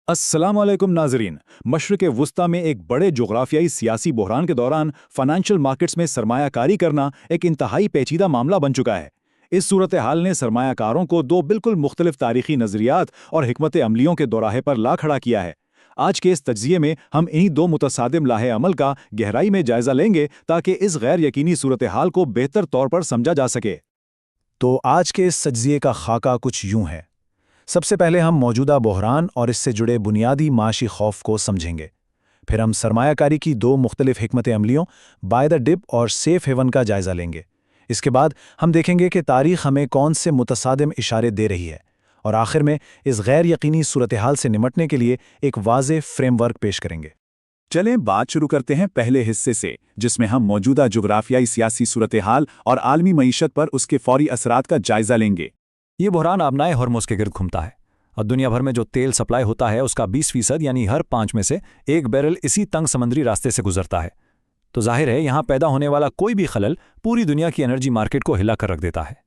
अस्सलाम वालेकुम नाजरीन। मशरिक़ वस्ता में एक बड़े जोग्राफियाई सियासी बहरान के दौरान फ़ाइनेंशियल मार्केट्स में सरमायाकारी करना एक इंतहाई पेचीदा मामला बन चुका है। इस सूरत हाल ने सरमायाकारों को दो बिल्कुल मुख्तलिफ तारीखी नज़रियात और हिकमत अमलियों के दोराहे पर ला खड़ा किया है। आज के इस तज्ज़िये में हम इन्हीं दो मुतसादिम लाहे अमल का गहराई में जायज़ा लेंगे ताकि इस गैर यकीनी सूरत हाल को बेहतर तौर पर समझा जा सके। तो आज के इस तज्ज़िये का खाका कुछ यूं है। सबसे पहले हम मौजूदा बहरान और इससे जुड़े बुनियादी माशी खौफ को समझेंगे। फिर हम सरमायाकारी की दो मुख्तलिफ हिकमत अमलियों बाय द डिप और सेफ हेवन का जायज़ा लेंगे। इसके बाद हम देखेंगे कि तारीख़ हमें कौन से मुतसादिम इशारे दे रही है, और आखिर में इस गैर यकीनी सूरत हाल से निमटने के लिए एक वाज़ेह फ्रेमवर्क पेश करेंगे। चलें बात शुरू करते हैं पहले हिस्से से, जिसमें हम मौजूदा जुग्राफियाई सियासी सूरत हाल और आलमी मईशत पर उसके फौरी असरात का जायज़ा लेंगे। ये बहरान आबनाए हॉर्मुज़ के गिर्द घूमता है और दुनिया भर में जो तेल सप्लाई होता है उसका 20% यानी हर 5 में से 1 बैरल इसी तंग समंदरी रास्ते से गुजरता है। तो जाहिर है यहाँ पैदा होने वाला कोई भी खलल पूरी दुनिया की एनर्जी मार्केट को हिला कर रख देता है।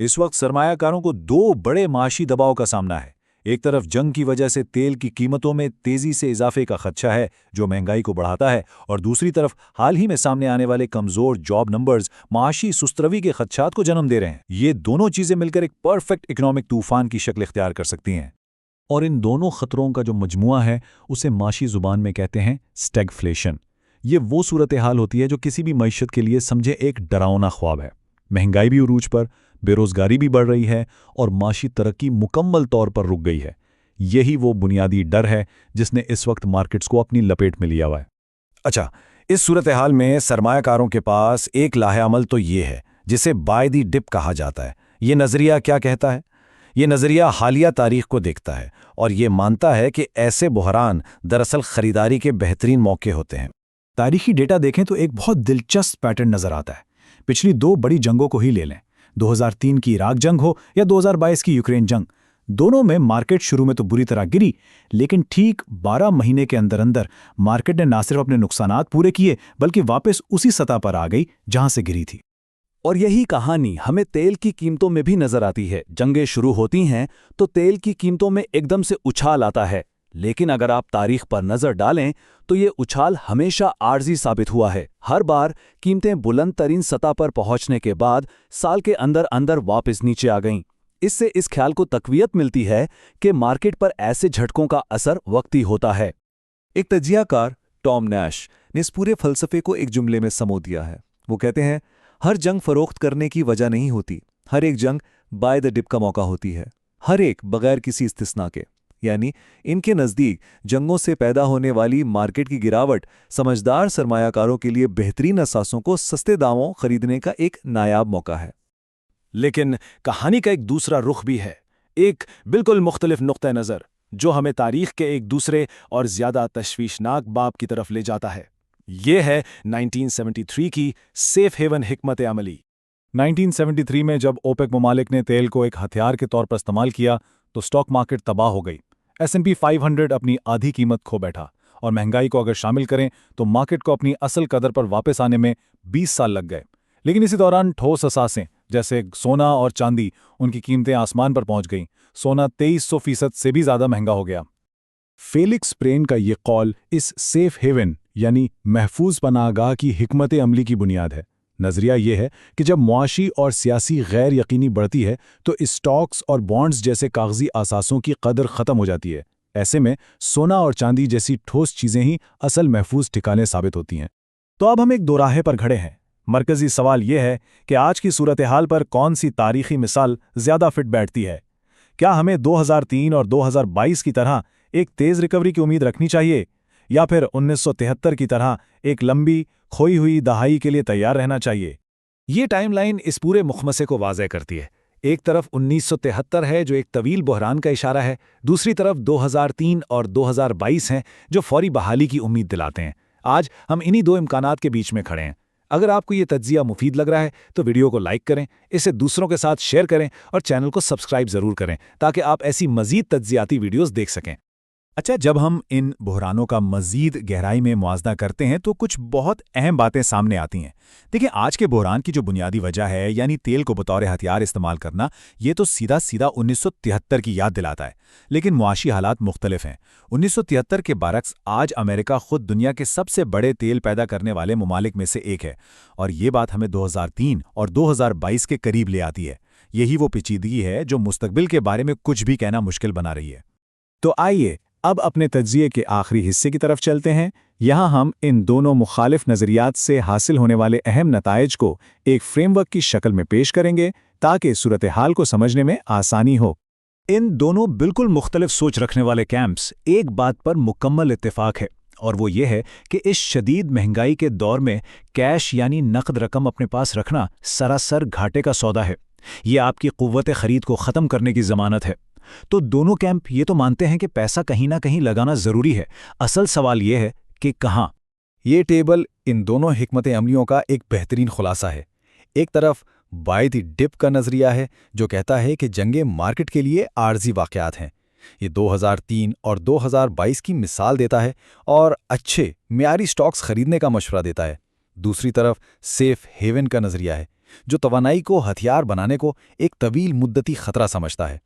इस वक्त सरमायाकारों को दो बड़े माशी दबाव का सामना है। एक तरफ जंग की वजह से तेल की कीमतों में तेजी से इजाफे का खदशा है जो महंगाई को बढ़ाता है, और दूसरी तरफ हाल ही में सामने आने वाले कमजोर जॉब नंबर्स माशी सुस्तरवी के खदशात को जन्म दे रहे हैं। ये दोनों चीजें मिलकर एक परफेक्ट इकोनॉमिक तूफान की शक्ल इख्तियार कर सकती हैं। और इन दोनों खतरों का जो मजमुआ है उसे माशी जुबान में कहते हैं स्टैगफ्लेशन। ये वो सूरत हाल होती है जो किसी भी मईशत के लिए समझे एक डरावना ख्वाब है। महंगाई भी उरूज पर, बेरोजगारी भी बढ़ रही है और माशी तरक्की मुकम्मल तौर पर रुक गई है। यही वो बुनियादी डर है जिसने इस वक्त मार्केट्स को अपनी लपेट में लिया हुआ है। अच्छा, इस सूरत हाल में सरमायाकारों के पास एक लाहे अमल तो ये है जिसे बाय द डिप कहा जाता है। ये नज़रिया क्या कहता है? ये नज़रिया हालिया तारीख को देखता है और ये मानता है कि ऐसे बहरान दरअसल ख़रीदारी के बेहतरीन मौके होते हैं। तारीखी डेटा देखें तो एक बहुत दिलचस्प पैटर्न नज़र आता है। पिछली दो बड़ी जंगों को ही ले लें, 2003 की इराक जंग हो या 2022 की यूक्रेन जंग, दोनों में मार्केट शुरू में तो बुरी तरह गिरी, लेकिन ठीक 12 महीने के अंदर अंदर मार्केट ने न सिर्फ अपने नुकसानात पूरे किए बल्कि वापस उसी सतह पर आ गई जहां से गिरी थी। और यही कहानी हमें तेल की कीमतों में भी नजर आती है। जंगें शुरू होती हैं तो तेल की कीमतों में एकदम से उछाल आता है, लेकिन अगर आप तारीख पर नजर डालें तो ये उछाल हमेशा आर्जी साबित हुआ है। हर बार कीमतें बुलंद तरीन सतह पर पहुंचने के बाद साल के अंदर अंदर वापस नीचे आ गईं। इससे इस ख्याल को तकवीयत मिलती है कि मार्केट पर ऐसे झटकों का असर वक्ती होता है। एक तज्जियाकार टॉम नैश ने इस पूरे फलसफे को एक जुमले में समो दिया है। वो कहते हैं, हर जंग फरोख्त करने की वजह नहीं होती, हर एक जंग बाय द डिप का मौका होती है, हर एक बगैर किसी इस्तिस्ना के। यानी इनके नज़दीक जंगों से पैदा होने वाली मार्केट की गिरावट समझदार सरमायाकारों के लिए बेहतरीन असासों को सस्ते दामों खरीदने का एक नायाब मौका है। लेकिन कहानी का एक दूसरा रुख भी है, एक बिल्कुल मुख्तलिफ नुक्ता नज़र जो हमें तारीख के एक दूसरे और ज़्यादा तशवीशनाक बाब की तरफ ले जाता है। ये है 1973 की सेफ हेवन हिकमत अमली। 1973 में जब ओपेक ममालिक ने तेल को एक हथियार के तौर पर इस्तेमाल किया तो स्टॉक मार्केट तबाह हो गई। S&P 500 अपनी आधी कीमत खो बैठा, और महंगाई को अगर शामिल करें तो मार्केट को अपनी असल कदर पर वापस आने में 20 साल लग गए। लेकिन इसी दौरान ठोस असासें जैसे सोना और चांदी, उनकी कीमतें आसमान पर पहुंच गईं। सोना 2300% से भी ज़्यादा महंगा हो गया। फेलिक्स प्रेन का ये कौल इस सेफ हेवन यानी महफूज पनाहगाह की हिकमत अमली की बुनियाद है। नज़रिया ये है कि जब मुआशी और सियासी गैर यकीनी बढ़ती है तो स्टॉक्स और बॉन्ड्स जैसे कागजी असासों की कदर ख़त्म हो जाती है। ऐसे में सोना और चांदी जैसी ठोस चीज़ें ही असल महफूज ठिकाने साबित होती हैं। तो अब हम एक दोराहे पर खड़े हैं। मरकज़ी सवाल यह है कि आज की सूरत हाल पर कौन सी तारीखी मिसाल ज़्यादा फिट बैठती है? क्या हमें 2003 और 2022 की तरह एक तेज़ रिकवरी की उम्मीद रखनी चाहिए, या फिर 1973 की तरह एक लंबी खोई हुई दहाई के लिए तैयार रहना चाहिए? ये टाइमलाइन इस पूरे मुखमसे को वाज़ेह करती है। एक तरफ 1973 है जो एक तवील बहरान का इशारा है, दूसरी तरफ 2003 और 2022 हैं जो फौरी बहाली की उम्मीद दिलाते हैं। आज हम इन्हीं दो इम्कानात के बीच में खड़े हैं। अगर आपको ये तज्जिया मुफीद लग रहा है तो वीडियो को लाइक करें, इसे दूसरों के साथ शेयर करें और चैनल को सब्सक्राइब ज़रूर करें ताकि आप ऐसी मज़ीद तज्जियाती वीडियोज़ देख सकें। अच्छा, जब हम इन बहरानों का मजीद गहराई में मुआवजा करते हैं तो कुछ बहुत अहम बातें सामने आती हैं। देखिए, आज के बहरान की जो बुनियादी वजह है, यानी तेल को बतौर हथियार इस्तेमाल करना, ये तो सीधा सीधा 1973 की याद दिलाता है। लेकिन मुआशी हालात मुख्तलिफ हैं। 1973 के बरक्स आज अमेरिका खुद दुनिया के सबसे बड़े तेल पैदा करने वाले ममालिक में से एक है, और ये बात हमें 2003 और 2022 के करीब ले आती है। यही वो पेचीदगी है जो मुस्तकबिल के बारे में कुछ भी कहना मुश्किल बना रही है। तो आइए अब अपने तज्जिए के आखिरी हिस्से की तरफ चलते हैं। यहाँ हम इन दोनों मुखालिफ नज़रियात से हासिल होने वाले अहम नताइज को एक फ्रेमवर्क की शक्ल में पेश करेंगे ताकि सूरत हाल को समझने में आसानी हो। इन दोनों बिल्कुल मुख्तलिफ सोच रखने वाले कैंप्स एक बात पर मुकम्मल इत्तेफाक है, और वो ये है कि इस शदीद महंगाई के दौर में कैश यानी नकद रकम अपने पास रखना सरासर घाटे का सौदा है। ये आपकी कुव्वत खरीद को ख़त्म करने की ज़मानत है। तो दोनों कैंप ये तो मानते हैं कि पैसा कहीं ना कहीं लगाना ज़रूरी है। असल सवाल ये है कि कहाँ। ये टेबल इन दोनों हिकमत अमलियों का एक बेहतरीन खुलासा है। एक तरफ बाय द डिप का नज़रिया है जो कहता है कि जंगें मार्केट के लिए आर्जी वाक़यात हैं। ये 2003 और 2022 की मिसाल देता है और अच्छे मियारी स्टॉक्स खरीदने का मशवरा देता है। दूसरी तरफ सेफ हेवन का नज़रिया है जो तवानाई को हथियार बनाने को एक तवील मुद्दती ख़तरा समझता है।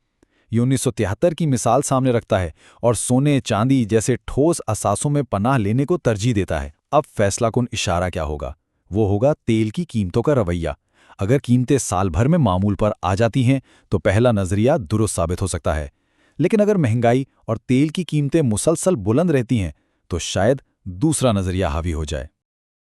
ये 1973 की मिसाल सामने रखता है और सोने चांदी जैसे ठोस असासों में पनाह लेने को तरजीह देता है। अब फैसला कुन इशारा क्या होगा? वो होगा तेल की कीमतों का रवैया। अगर कीमतें साल भर में मामूल पर आ जाती हैं तो पहला नज़रिया दुरुस्त साबित हो सकता है, लेकिन अगर महंगाई और तेल की कीमतें मुसलसल बुलंद रहती हैं तो शायद दूसरा नज़रिया हावी हो जाए।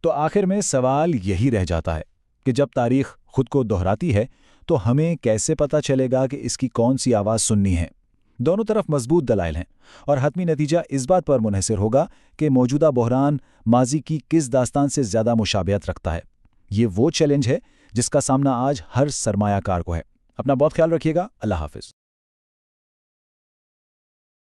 तो आखिर में सवाल यही रह जाता है कि जब तारीख खुद को दोहराती है तो हमें कैसे पता चलेगा कि इसकी कौन सी आवाज़ सुननी है? दोनों तरफ मजबूत दलाइल हैं और हतमी नतीजा इस बात पर मुनहसर होगा कि मौजूदा बहरान माजी की किस दास्तान से ज़्यादा मुशाबियत रखता है। ये वो चैलेंज है जिसका सामना आज हर सरमायाकार को है। अपना बहुत ख्याल रखिएगा। अल्लाह हाफिज़।